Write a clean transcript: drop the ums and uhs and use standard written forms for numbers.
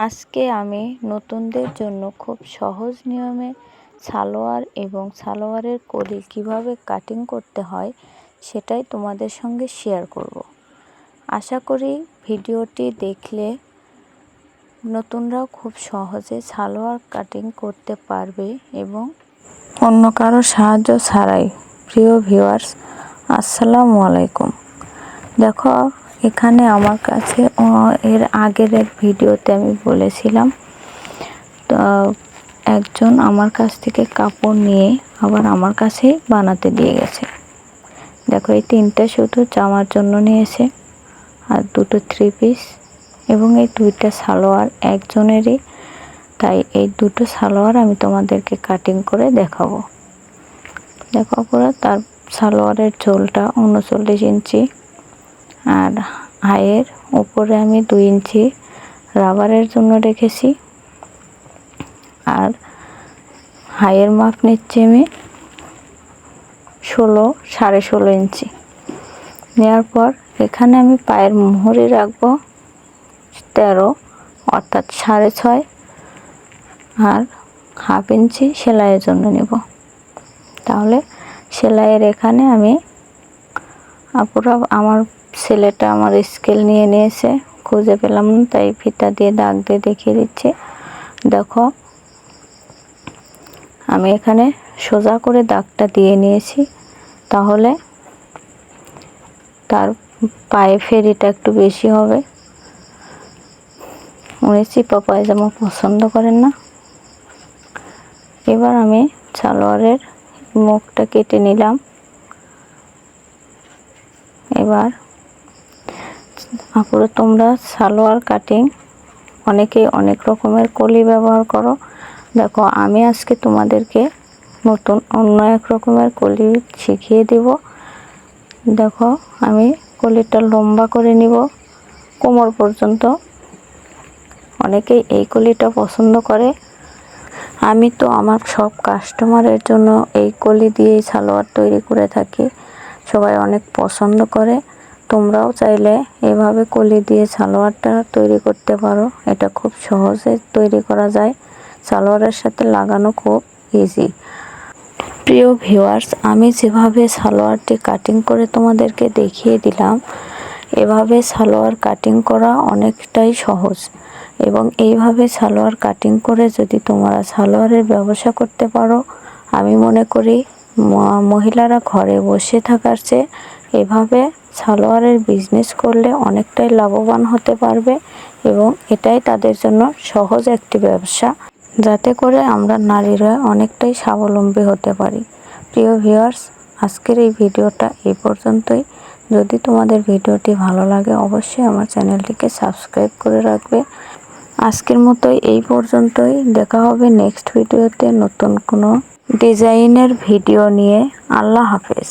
আজকে আমি নতুনদের জন্য খুব সহজ নিয়মে সালোয়ার এবং সালোয়ারের কলি কিভাবে কাটিং করতে হয় সেটাই তোমাদের সঙ্গে শেয়ার করব। আশা করি ভিডিওটি দেখলে নতুনরাও খুব সহজে সালোয়ার কাটিং করতে পারবে এবং অন্য কারো সাহায্য ছাড়াই। প্রিয় ভিউয়ার্স, আসসালামু আলাইকুম। দেখো, এখানে আমার কাছে এর আগের এক ভিডিওতে আমি বলেছিলাম একজন আমার কাছ থেকে কাপড় নিয়ে আবার আমার কাছেই বানাতে দিয়ে গেছে। দেখো, এই তিনটা শুধু জামার জন্য নিয়েছে আর দুটো থ্রি পিস এবং এই দুইটা সালোয়ার একজনেরই। তাই এই দুটো সালোয়ার আমি তোমাদেরকে কাটিং করে দেখাবো। দেখো পুরো তার সালোয়ারের ঝোলটা 39 ইঞ্চি আর হাইয়ের উপরে আমি 2 ইঞ্চি রাবারের জন্য রেখেছি আর হাইয়ের মাপ নিচ্ছি আমি 16.5 ইঞ্চি। নেওয়ার পর এখানে আমি পায়ের মোহরে রাখবো 13 অর্থাৎ 6.5 আর হাফ ইঞ্চি সেলাইয়ের জন্য নেব। তাহলে সেলাইয়ের এখানে আমি পুরো আমার ছেলেটা আমার স্কেল নিয়ে নিয়েছে, খুঁজে পেলাম না, তাই ফিতা দিয়ে দাগ দিয়ে দেখিয়ে দিচ্ছি। দেখো, আমি এখানে সোজা করে দাগটা দিয়ে নিয়েছি। তাহলে তার পায়ে ফেরিটা একটু বেশি হবে। উনি চিপা পায়জামা পছন্দ করেন না। এবার আমি সালোয়ারের মুখটা কেটে নিলাম। এবার আপুরা, তোমরা সালোয়ার কাটিং অনেকেই অনেক রকমের কলি ব্যবহার করো। দেখো, আমি আজকে তোমাদেরকে নতুন অন্য এক রকমের কলি শিখিয়ে দেব। দেখো, আমি কলিটা লম্বা করে নিব কোমর পর্যন্ত। অনেকেই এই কলিটা পছন্দ করে। আমি তো আমার সব কাস্টমারের জন্য এই কলি দিয়েই সালোয়ার তৈরি করে থাকি। সবাই অনেক পছন্দ করে। তোমরাও চাইলে এভাবে কলি দিয়ে সালোয়ারটা তৈরি করতে পারো। এটা খুব সহজে তৈরি করা যায়, সালোয়ারের সাথে লাগানো খুব ইজি। প্রিয় ভিউয়ার্স, আমি যেভাবে সালোয়ারটি কাটিং করে তোমাদেরকে দেখিয়ে দিলাম, এভাবে সালোয়ার কাটিং করা অনেকটাই সহজ এবং এইভাবে সালোয়ার কাটিং করে যদি তোমরা সালোয়ারের ব্যবসা করতে পারো, আমি মনে করি মহিলারা ঘরে বসে থাকার চেয়ে এভাবে সালোয়ারের বিজনেস করলে অনেকটাই লাভবান হতে পারবে এবং এটাই তাদের জন্য সহজ একটি ব্যবসা, যাতে করে আমরা নারীরা অনেকটাই স্বাবলম্বী হতে পারি। প্রিয় ভিউয়ার্স, আজকের এই ভিডিওটা এই পর্যন্তই। যদি তোমাদের ভিডিওটি ভালো লাগে অবশ্যই আমার চ্যানেলটিকে সাবস্ক্রাইব করে রাখবে। আজকের মতোই এই পর্যন্তই। দেখা হবে নেক্সট ভিডিওতে নতুন কোনো ডিজাইনের ভিডিও নিয়ে। আল্লাহ হাফেজ।